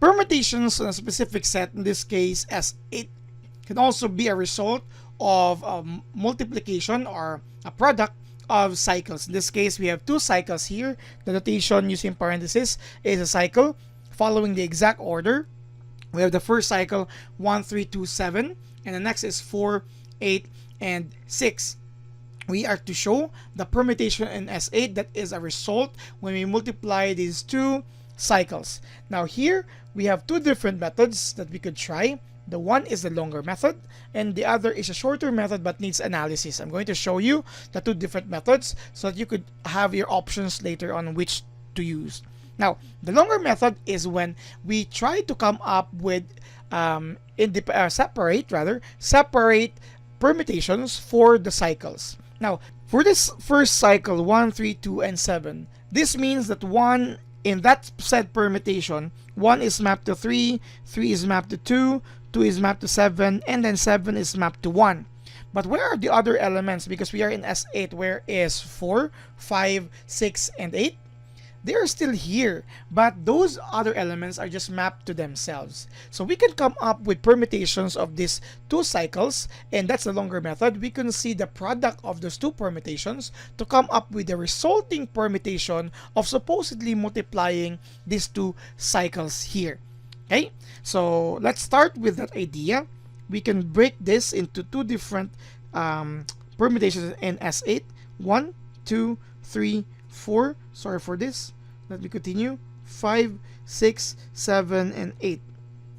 Permutations on a specific set, in this case S8, can also be a result of multiplication or a product of cycles. In this case, we have two cycles here. The notation using parentheses is a cycle following the exact order. We have the first cycle 1, 3, 2, 7, and the next is 4, 8, and 6. We are to show the permutation in S8 that is a result when we multiply these two cycles. Now here we have two different methods that we could try. The one is the longer method and the other is a shorter method but needs analysis. I'm going to show you the two different methods so that you could have your options later on which to use. Now, the longer method is when we try to come up with separate permutations for the cycles. Now, for this first cycle 1, 3, 2, and 7, this means that one in that said permutation, 1 is mapped to 3, 3 is mapped to 2, 2 is mapped to 7, and then 7 is mapped to 1. But where are the other elements? Because we are in S8, where is 4, 5, 6, and 8? They are still here, but those other elements are just mapped to themselves. So we can come up with permutations of these two cycles, and that's the longer method. We can see the product of those two permutations to come up with the resulting permutation of supposedly multiplying these two cycles here. Okay, so let's start with that idea. We can break this into two different permutations in S8. 1, 2, 3, 4. Sorry for this. Let me continue. 5, 6, 7, and 8.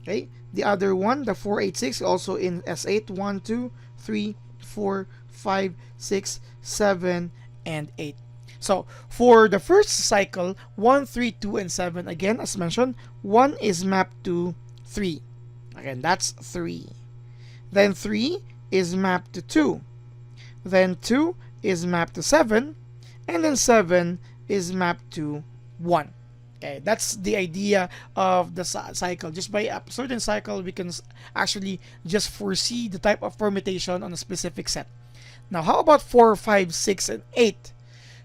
Okay. The other one, the 4, 8, 6, also in S8. 1, 2, 3, 4, 5, 6, 7, and 8. So for the first cycle, 1, 3, 2, and 7, again, as mentioned, 1 is mapped to 3. Again, that's 3. Then 3 is mapped to 2. Then 2 is mapped to 7. And then 7 is mapped to 1. Okay, that's the idea of the cycle. Just by a certain cycle, we can actually just foresee the type of permutation on a specific set. Now, how about 4, 5, 6, and 8?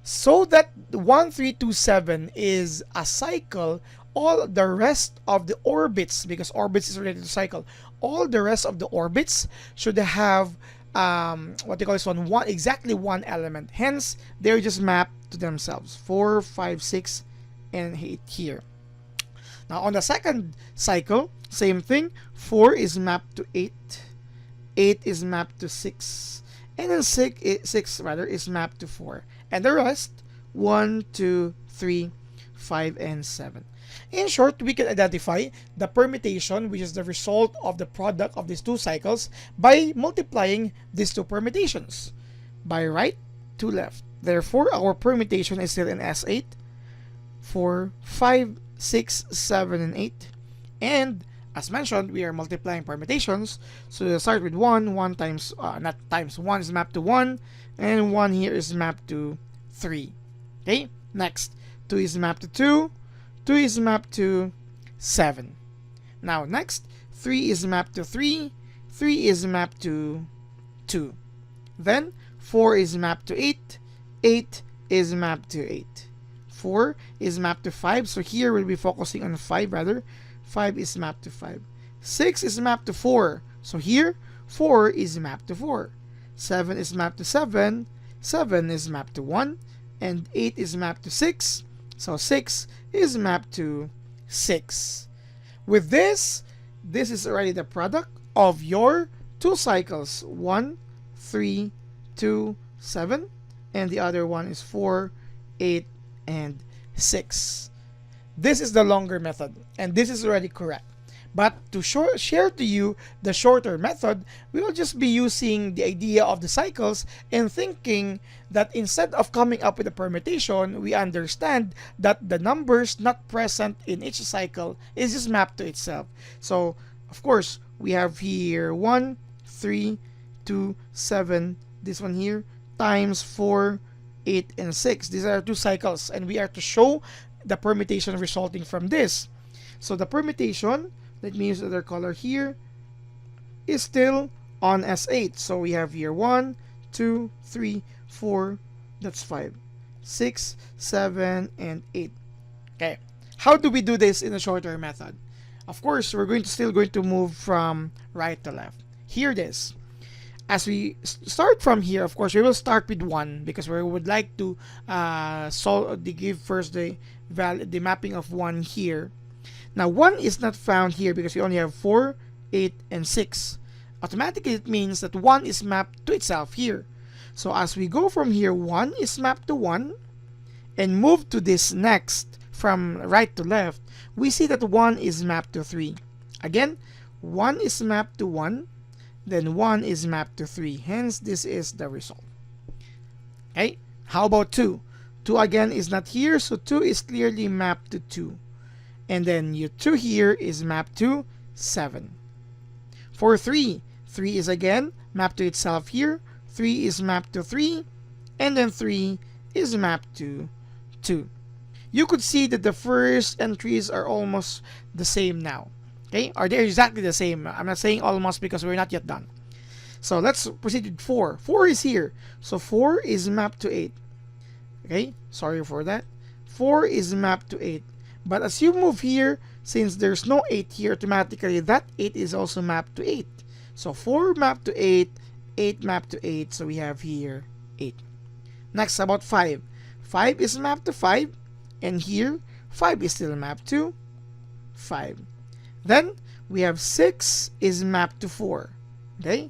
So that 1, 3, 2, 7 is a cycle, all the rest of the orbits, because orbits is related to cycle, all the rest of the orbits should have what they call this one, exactly one element. Hence, they're just mapped to themselves. 4, 5, 6, and 8 here. Now, on the second cycle, same thing. 4 is mapped to 8. 8 is mapped to 6. And then 6 is mapped to 4. And the rest, 1, 2, 3, 5, and 7. In short, we can identify the permutation, which is the result of the product of these two cycles, by multiplying these two permutations by right to left. Therefore, our permutation is still in S8 for 5, 6, 7, and 8. And as mentioned, we are multiplying permutations. So we'll start with 1. 1 times, not times, 1 is mapped to 1. And 1 here is mapped to 3. Okay, next, 2 is mapped to 2. 2 is mapped to 7. Now next, 3 is mapped to 3. 3 is mapped to 2. Then 4 is mapped to 8. 8 is mapped to 8. 4 is mapped to 5. So here we'll be focusing on 5 rather. 5 is mapped to 5. 6 is mapped to 4. So here 4 is mapped to 4. 7 is mapped to 7. 7 is mapped to 1. And 8 is mapped to 6. So 6 is mapped to 6. With this is already the product of your two cycles. 1, 3, 2, 7. And the other one is 4, 8, and 6. This is the longer method. And this is already correct. But to share to you the shorter method, we will just be using the idea of the cycles and thinking that instead of coming up with a permutation, we understand that the numbers not present in each cycle is just mapped to itself. So, of course, we have here 1, 3, 2, 7, this one here, times 4, 8, and 6. These are two cycles, and we are to show the permutation resulting from this. So the permutation, let me use other color here, is still on S8. So we have here 1, 2, 3, 4, that's 5, 6, 7, and 8. Okay, how do we do this in a shorter method? Of course, we're still going to move from right to left. Here it is. As we start from here, of course, we will start with 1 because we would like to give first the mapping of 1 here. Now 1 is not found here because we only have 4, 8, and 6. Automatically, it means that 1 is mapped to itself here. So as we go from here, 1 is mapped to 1, and move to this next from right to left, we see that 1 is mapped to 3. Again, 1 is mapped to 1, then 1 is mapped to 3. Hence, this is the result. Okay, how about 2? 2 again is not here, so 2 is clearly mapped to 2. And then your 2 here is mapped to 7. For 3, 3 is again mapped to itself here, 3 is mapped to 3, and then 3 is mapped to 2. You could see that the first entries are almost the same now. Okay, are they exactly the same? I'm not saying almost because we're not yet done. So let's proceed with 4. 4 is here, so 4 is mapped to 8. Okay, sorry for that. 4 is mapped to 8. But as you move here, since there's no 8 here, automatically that 8 is also mapped to 8. So 4 mapped to 8, 8 mapped to 8, so we have here 8. Next, about 5. 5 is mapped to 5, and here 5 is still mapped to 5. Then we have 6 is mapped to 4. Okay?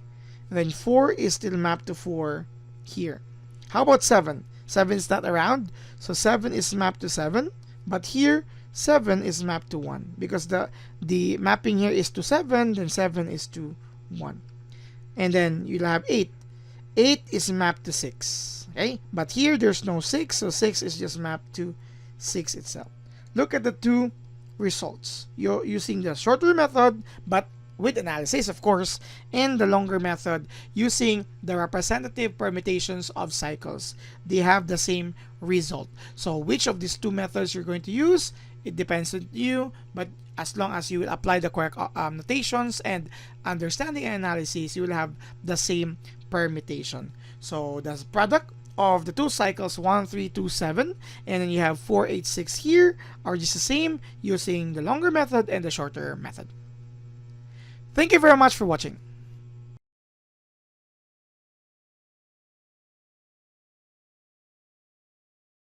Then 4 is still mapped to 4 here. How about 7? 7 is not around, so 7 is mapped to 7. But here, 7 is mapped to 1 because the mapping here is to 7, then 7 is to 1. And then you'll have 8. 8 is mapped to 6. Okay? But here, there's no 6, so 6 is just mapped to 6 itself. Look at the two results. You're using the shorter method, but with analysis, of course, and the longer method using the representative permutations of cycles. They have the same result. So which of these two methods you're going to use, it depends on you, but as long as you will apply the correct notations and understanding and analysis, you will have the same permutation. So the product of the two cycles 1, 3, 2, 7, and then you have 4, 8, 6 here are just the same using the longer method and the shorter method. Thank you very much for watching.